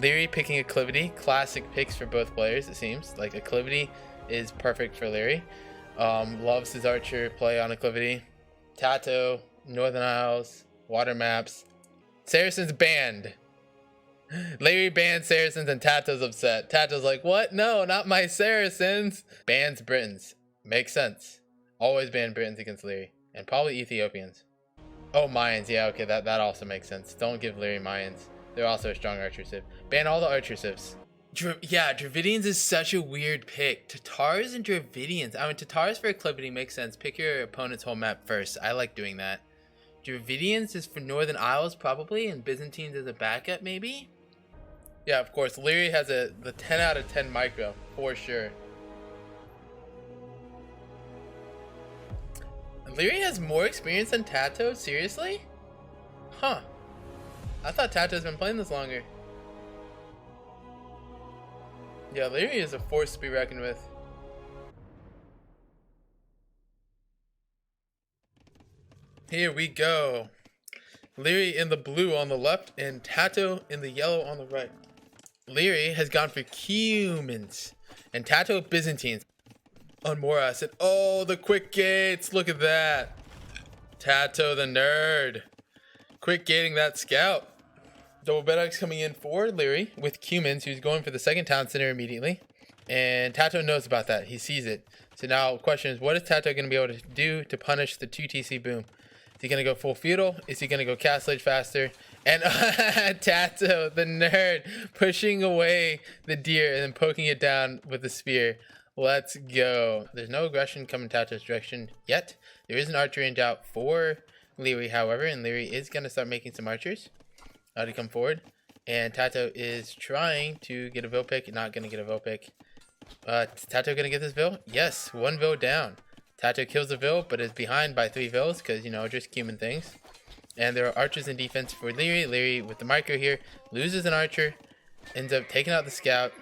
Liereyy picking Acclivity. Classic picks for both players, it seems. Like, Acclivity is perfect for Liereyy. Loves his archer play on Acclivity. TaToH, Northern Isles, water maps. Saracen's banned. Liereyy banned Saracens and TaToH's upset. TaToH's like, what? No, not my Saracens. Bans Britons. Makes sense. Always ban Britons against Liereyy. And probably Ethiopians. Oh, Mayans. Yeah, okay, that also makes sense. Don't give Liereyy Mayans. They're also a strong archer civ. Ban all the archer civs. Yeah, Dravidians is such a weird pick. Tatars and Dravidians. I mean, Tatars for Acclivity makes sense. Pick your opponent's whole map first. I like doing that. Dravidians is for Northern Isles, probably, and Byzantines as a backup, maybe? Yeah, of course. Liereyy has the 10 out of 10 micro, for sure. Liereyy has more experience than TaToH? Seriously? Huh. I thought TaToH's been playing this longer. Yeah, Liereyy is a force to be reckoned with. Here we go. Liereyy in the blue on the left and TaToH in the yellow on the right. Liereyy has gone for Cumans and TaToH Byzantines on more acid. Oh, the quick gates. Look at that. TaToH the nerd. Quick gating that scout. Double Bedox coming in for Liereyy with Cumans, who's going for the second town center immediately. And TaToH knows about that. He sees it. So now the question is, what is TaToH going to be able to do to punish the 2 TC boom? Is he going to go full feudal? Is he going to go Castle Age faster? And TaToH, the nerd, pushing away the deer and then poking it down with the spear. Let's go. There's no aggression coming TaToH's direction yet. There is an archer in doubt for Liereyy, however, and Liereyy is going to start making some archers to come forward. And TaToH is trying to get a Vil pick. Not going to get a Vil pick. TaToH going to get this Vil? Yes, 1 Vil down. TaToH kills the Vil, but is behind by 3 Vils because, you know, just human things. And there are archers in defense for Liereyy. Liereyy with the micro here loses an archer, ends up taking out the scout.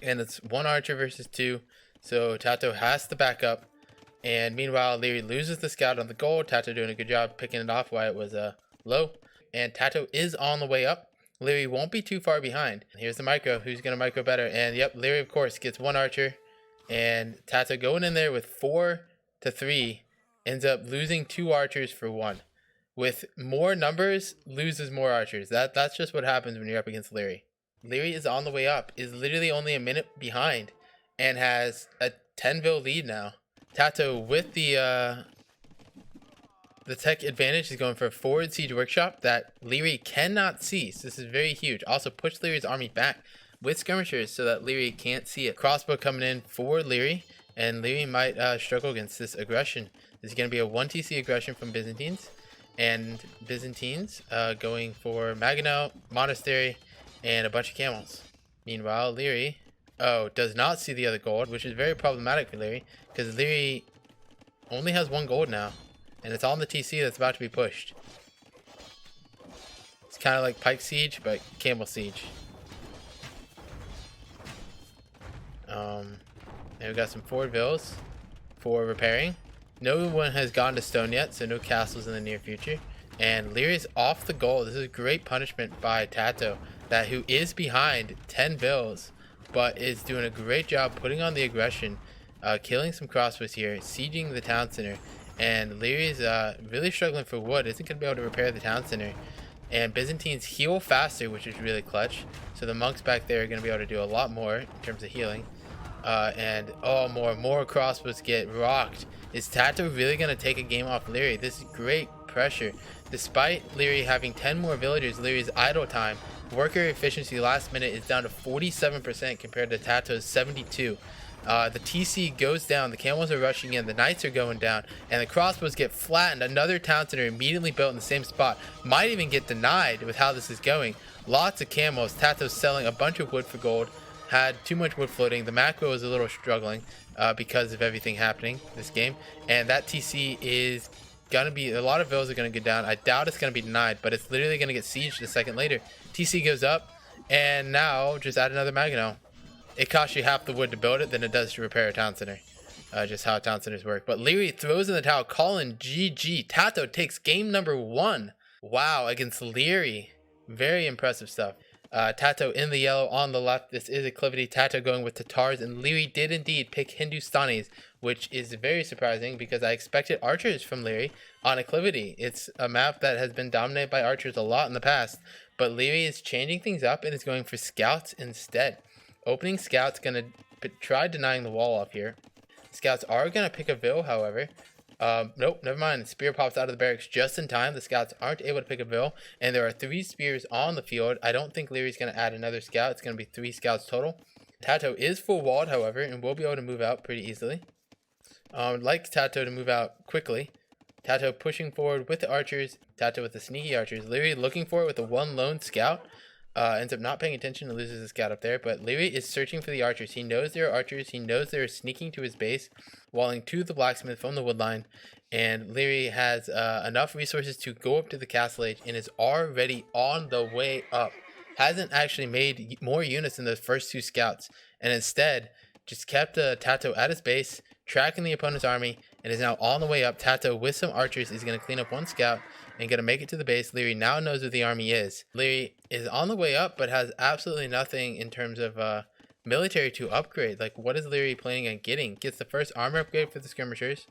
And it's 1 archer versus 2. So TaToH has to back up. And meanwhile, Liereyy loses the scout on the gold. TaToH doing a good job picking it off while it was low. And TaToH is on the way up. Liereyy won't be too far behind. Here's the micro. Who's going to micro better? And yep, Liereyy, of course, gets 1 archer. And TaToH going in there with 4 to 3 ends up losing 2 archers for 1. With more numbers, loses more archers. That's just what happens when you're up against Liereyy. Liereyy is on the way up, is literally only a minute behind, and has a 10 Vil lead now. TaToH with the tech advantage is going for a forward siege workshop that Liereyy cannot see. So this is very huge. Also push Lierey's army back with skirmishers so that Liereyy can't see it. Crossbow coming in for Liereyy, and Liereyy might struggle against this aggression. This is going to be a 1 TC aggression from Byzantines, and Byzantines going for Maginot, Monastery, and a bunch of camels. Meanwhile, Liereyy, does not see the other gold, which is very problematic for Liereyy, because Liereyy only has 1 gold now, and it's on the TC that's about to be pushed. It's kind of like Pike Siege, but Camel Siege. And we've got some forward Vils for repairing. No one has gone to stone yet, so no castles in the near future. And Lierey's off the goal. This is great punishment by TaToH, who is behind 10 Vils, but is doing a great job putting on the aggression, killing some crossbows here, sieging the town center. And Lierey's really struggling for wood, isn't going to be able to repair the town center. And Byzantines heal faster, which is really clutch. So the monks back there are going to be able to do a lot more in terms of healing. And more crossbows get rocked. Is TaToH really going to take a game off Liereyy? This is great pressure. Despite Liereyy having 10 more villagers, Lierey's idle time, worker efficiency last minute is down to 47% compared to TaToH's 72. The TC goes down, the camels are rushing in, the knights are going down, and the crossbows get flattened. Another town center immediately built in the same spot. Might even get denied with how this is going. Lots of camels. TaToH's selling a bunch of wood for gold. Had too much wood floating. The macro is a little struggling because of everything happening this game. And that TC is going to be, a lot of villas are going to go down. I doubt it's going to be denied, but it's literally going to get sieged a second later. TC goes up, and now just add another Maginot. It costs you half the wood to build it than it does to repair a town center. Just how town centers work. But Liereyy throws in the towel, calling GG. TaToH takes game number 1. Wow, against Liereyy. Very impressive stuff. TaToH in the yellow on the left. This is Acclivity. TaToH going with Tatars, and Liereyy did indeed pick Hindustanis, which is very surprising because I expected archers from Liereyy on Acclivity. It's a map that has been dominated by archers a lot in the past, but Liereyy is changing things up and is going for scouts instead. Opening scouts, gonna try denying the wall off here. Scouts are gonna pick a Vil, however. Nope, never mind. Spear pops out of the barracks just in time. The scouts aren't able to pick a Vil, and there are 3 spears on the field. I don't think Lierey's going to add another scout. It's going to be 3 scouts total. TaToH is full walled, however, and will be able to move out pretty easily. I'd like TaToH to move out quickly. TaToH pushing forward with the archers. TaToH with the sneaky archers. Liereyy looking for it with the 1 lone scout. Ends up not paying attention and loses the scout up there. But Liereyy is searching for the archers. He knows there are archers. He knows they're sneaking to his base, walling to the blacksmith from the wood line. And Liereyy has enough resources to go up to the castle age and is already on the way up. Hasn't actually made more units than those first 2 scouts. And instead, just kept TaToH at his base, tracking the opponent's army, and is now on the way up. TaToH with some archers is going to clean up 1 scout and going to make it to the base. Liereyy now knows where the army is. Liereyy is on the way up, but has absolutely nothing in terms of military to upgrade. Like, what is Liereyy planning on getting? Gets the first armor upgrade for the skirmishers.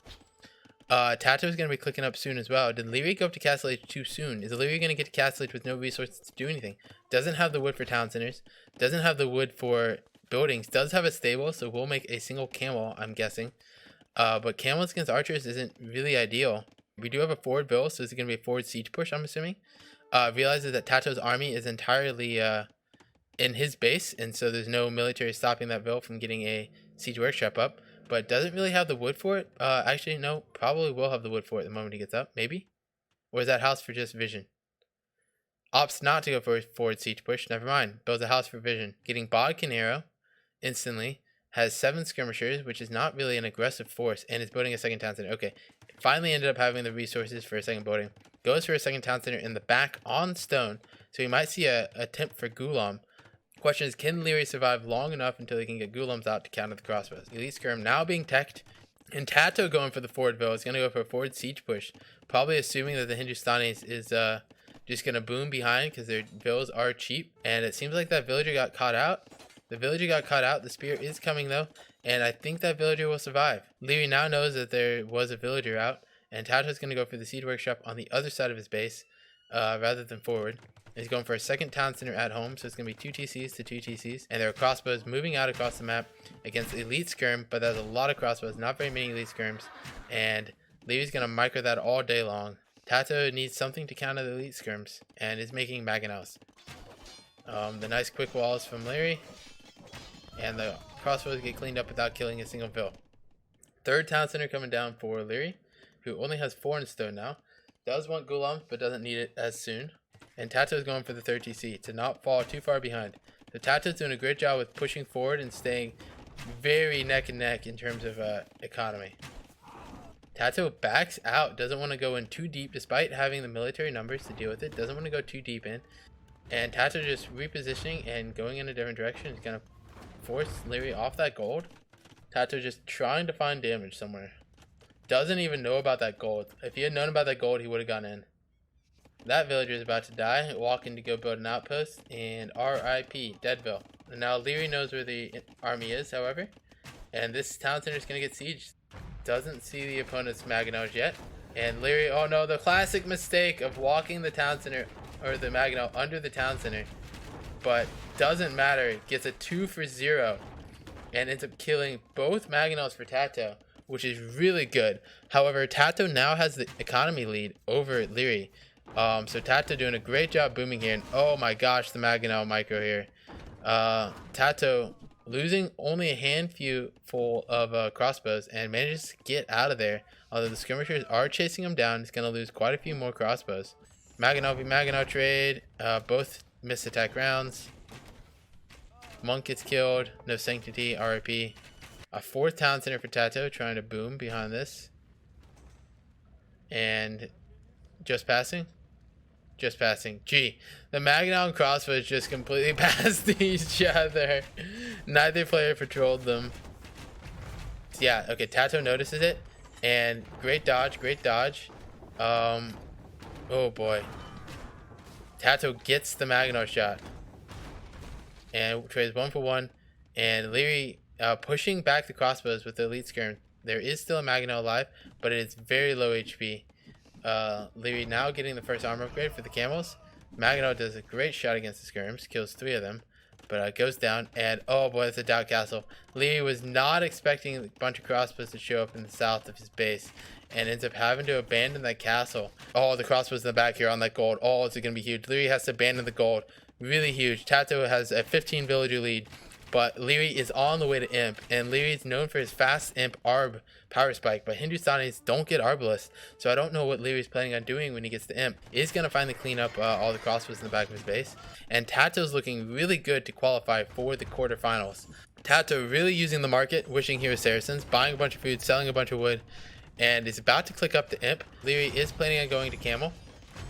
TaToH is going to be clicking up soon as well. Did Liereyy go up to Castle Age too soon? Is Liereyy going to get to Castle Age with no resources to do anything? Doesn't have the wood for town centers. Doesn't have the wood for buildings. Does have a stable, so we'll make a single camel, I'm guessing. But camels against archers isn't really ideal. We do have a forward build, so this is going to be a forward siege push, I'm assuming. Realizes that TaToH's army is entirely in his base, and so there's no military stopping that build from getting a siege workshop up. But doesn't really have the wood for it. Actually, no, probably will have the wood for it the moment he gets up, maybe? Or is that house for just vision? Opts not to go for a forward siege push, never mind. Builds a house for vision. Getting Bodkin arrow instantly. Has 7 skirmishers, which is not really an aggressive force, and is building a second town center. Okay, finally ended up having the resources for a second building. Goes for a second town center in the back on stone, so we might see a attempt for Gulam. Question is, can Liereyy survive long enough until he can get Gulams out to counter the crossbows? Elite Skirm now being teched, and TaToH going for the forward Vil is going to go for a forward siege push, probably assuming that the Hindustanis is just going to boom behind because their Vils are cheap, and it seems like that villager got caught out. The villager got caught out. The spear is coming though, and I think that villager will survive. Liereyy now knows that there was a villager out, and TaToH is going to go for the siege workshop on the other side of his base rather than forward. He's going for a second town center at home, so it's going to be 2 TCs to 2 TCs, and there are crossbows moving out across the map against Elite Skirm, but there's a lot of crossbows, not very many Elite Skirms, and Lierey's going to micro that all day long. TaToH needs something to counter the Elite Skirms, and is making Maginals. The nice quick walls from Liereyy. And the crossbows get cleaned up without killing a single Vil. Third town center coming down for Liereyy, who only has 4 in stone now. Does want Gulam, but doesn't need it as soon. And TaToH is going for the 3rd TC to not fall too far behind. So TaToH is doing a great job with pushing forward and staying very neck and neck in terms of economy. TaToH backs out, doesn't want to go in too deep despite having the military numbers to deal with it. Doesn't want to go too deep in. And TaToH just repositioning and going in a different direction is going to force Liereyy off that gold. TaToH just trying to find damage somewhere. Doesn't even know about that gold. If he had known about that gold, he would have gone in. That villager is about to die, walking to go build an outpost, and RIP, Deadville. And now Liereyy knows where the army is, however, and this town center is going to get sieged. Doesn't see the opponent's Maginot yet, and Liereyy, oh no, the classic mistake of walking the town center, or the Maginot under the town center, but doesn't matter, gets a 2 for 0, and ends up killing both Maginots for TaToH, which is really good. However, TaToH now has the economy lead over Liereyy. So TaToH doing a great job booming here, and oh my gosh, the Maginot micro here. TaToH losing only a handful of crossbows and manages to get out of there. Although the skirmishers are chasing him down, he's going to lose quite a few more crossbows. Maginot v Maginot trade, both miss attack rounds. Monk gets killed, no sanctity, RIP. A 4th town center for TaToH trying to boom behind this. And just passing. Just passing. Gee, the Maginot and crossbows just completely passed each other. Neither player patrolled them. Yeah, okay, TaToH notices it. And great dodge, great dodge. Oh boy. TaToH gets the Maginot shot. and trades 1 for 1. And Liereyy pushing back the crossbows with the elite skirm. There is still a Magno alive, but it is very low HP. Liereyy now getting the first armor upgrade for the camels. Magno does a great shot against the skirms, kills 3 of them, but goes down. And oh boy, it's a doubt castle. Liereyy was not expecting a bunch of crossbows to show up in the south of his base, and ends up having to abandon that castle. Oh, the crossbows in the back here on that gold. Oh, it's gonna be huge. Liereyy has to abandon the gold. Really huge. TaToH has a 15 villager lead, but Liereyy is on the way to Imp, and Liereyy is known for his fast Imp Arb power spike, but Hindustanis don't get Arbalest, so I don't know what Lierey's planning on doing when he gets to Imp. He's going to finally clean up all the crossbows in the back of his base, and TaToH's looking really good to qualify for the quarterfinals. TaToH really using the market, wishing he was Saracens, buying a bunch of food, selling a bunch of wood, and is about to click up to Imp. Liereyy is planning on going to Camel,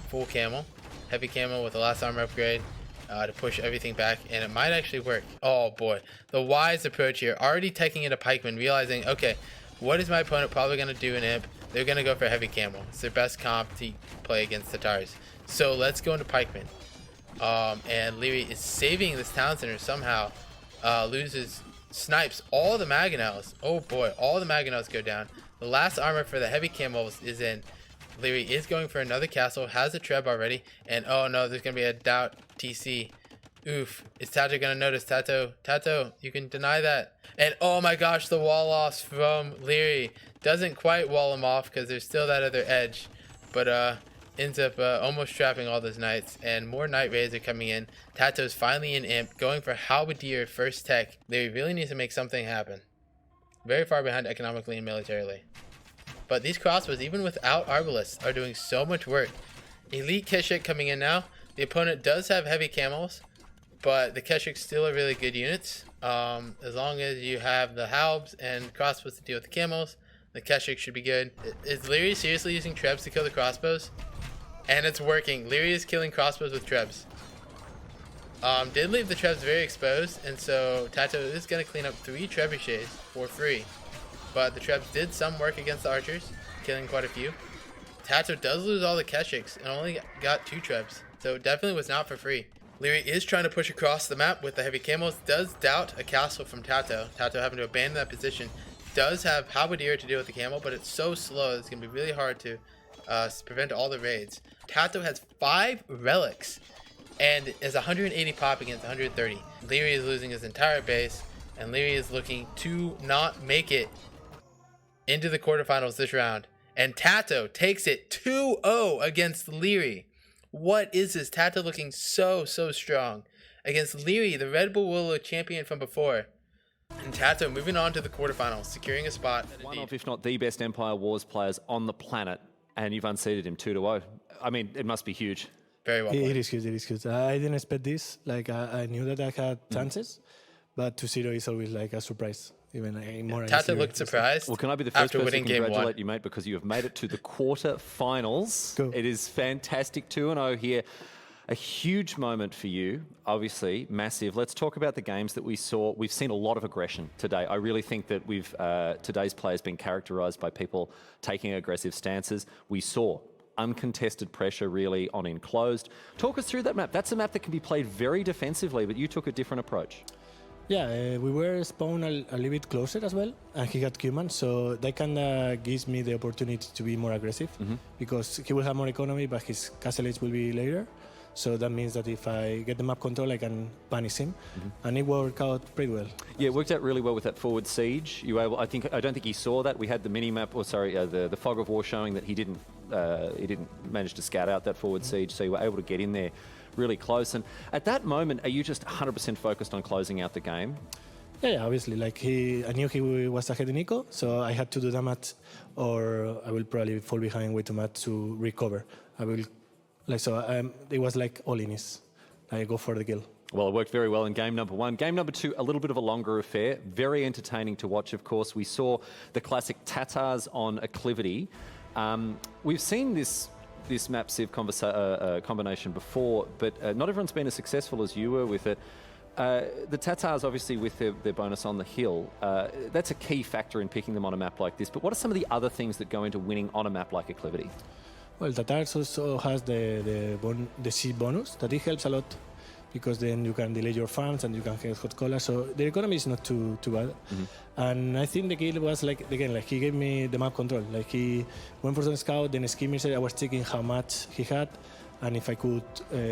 full Camel, heavy Camel with the last armor upgrade. To push everything back, and it might actually work. Oh boy, the wise approach here, already taking it to Pikeman, realizing, okay, what is my opponent probably going to do in Imp? They're going to go for heavy camel. It's their best comp to play against the TaToHs. So let's go into Pikeman. And Liereyy is saving this town center somehow. Snipes all the Mangonels. Oh boy, all the Mangonels go down. The last armor for the heavy camels is in. Liereyy is going for another castle, has a Treb already, and oh no, there's going to be a doubt TC. Oof. Is TaToH going to notice? TaToH, you can deny that. And oh my gosh, the wall loss from Liereyy. Doesn't quite wall him off because there's still that other edge, but ends up almost trapping all those knights, and more knight raids are coming in. TaToH's finally in Imp, going for Halberdier first tech. Liereyy really needs to make something happen. Very far behind economically and militarily. But these crossbows, even without Arbalists, are doing so much work. Elite Keshik coming in now. The opponent does have heavy camels, but the Keshik still are really good units. As long as you have the Halbs and crossbows to deal with the camels, the Keshik should be good. Is Liereyy seriously using Trebs to kill the crossbows? And it's working. Liereyy is killing crossbows with Trebs. Did leave the Trebs very exposed, and so TaToH is going to clean up 3 trebuchets for free. But the Trebs did some work against the archers, killing quite a few. TaToH does lose all the Keshiks and only got 2 Trebs, so it definitely was not for free. Liereyy is trying to push across the map with the heavy camels, does doubt a castle from TaToH. TaToH having to abandon that position. Does have Halberdier to deal with the camel, but it's so slow it's going to be really hard to prevent all the raids. TaToH has 5 relics and is 180 pop against 130. Liereyy is losing his entire base, and Liereyy is looking to not make it into the quarterfinals this round. And TaToH takes it 2-0 against Liereyy. What is this? TaToH looking so strong against Liereyy, the Redbull Wololo champion from before. And TaToH moving on to the quarterfinals, securing a spot. One of, if not the best Empire Wars players on the planet, and you've unseated him 2-0. I mean, it must be huge. Very well. It is huge. I didn't expect this. Like I knew that I had chances, but 2-0 is always like a surprise. Even more. TaToH looked surprised. Well, can I be the first person to game congratulate 1? you, mate, because you have made it to the quarterfinals. Cool. It is fantastic. 2-0 here. A huge moment for you, obviously, massive. Let's talk about the games that we saw. We've seen a lot of aggression today. I really think that today's play has been characterized by people taking aggressive stances. We saw uncontested pressure really on enclosed. Talk us through that map. That's a map that can be played very defensively, but you took a different approach. Yeah, we were spawned a little bit closer as well, and he got Cuman, so that kind of gives me the opportunity to be more aggressive, because he will have more economy, but his castle age will be later. So that means that if I get the map control, I can punish him, and it worked out pretty well. Yeah, it worked out really well with that forward siege. You were able, I don't think he saw that. We had the mini map, or sorry, the fog of war showing that he didn't manage to scout out that forward siege, so you were able to get in there really close. And at that moment, are you just 100% focused on closing out the game? Yeah, obviously. Like I knew he was ahead in Nico, so I had to do damage, or I will probably fall behind way too much to recover. It was like all in is. I go for the kill. Well, it worked very well in game number 1. Game number 2, a little bit of a longer affair. Very entertaining to watch, of course. We saw the classic TaToHs on Acclivity. We've seen this map Civ combination before, but not everyone's been as successful as you were with it. The TaToHs, obviously, with their bonus on the hill, that's a key factor in picking them on a map like this. But what are some of the other things that go into winning on a map like Acclivity? Well, TaToH also has the siege bonus, that it helps a lot, because then you can delay your farms and you can get hot cola. So the economy is not too bad. And I think the kill was like, again, like he gave me the map control. Like he went for the scout, then skimmer said I was checking how much he had and if I could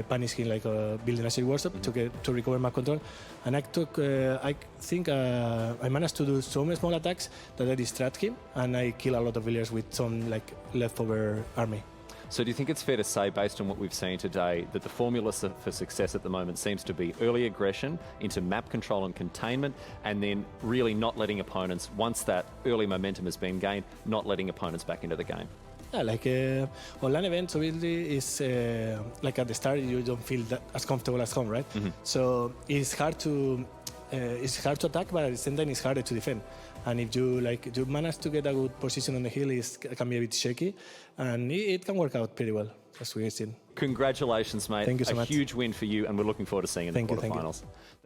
punish him, like building a city workshop to recover map control. And I took, I think I managed to do some small attacks that I distract him, and I kill a lot of villagers with some like leftover army. So do you think it's fair to say, based on what we've seen today, that the formula for success at the moment seems to be early aggression into map control and containment, and then really not letting opponents, once that early momentum has been gained, not letting opponents back into the game? Yeah, like online events obviously is like at the start you don't feel that as comfortable as home, right? So it's hard to attack, but at the same time it's harder to defend. And if you manage to get a good position on the hill, it can be a bit shaky, and it can work out pretty well, as we've seen. Congratulations, mate. Thank you so much. A huge win for you, and we're looking forward to seeing you in the quarterfinals. Thank you.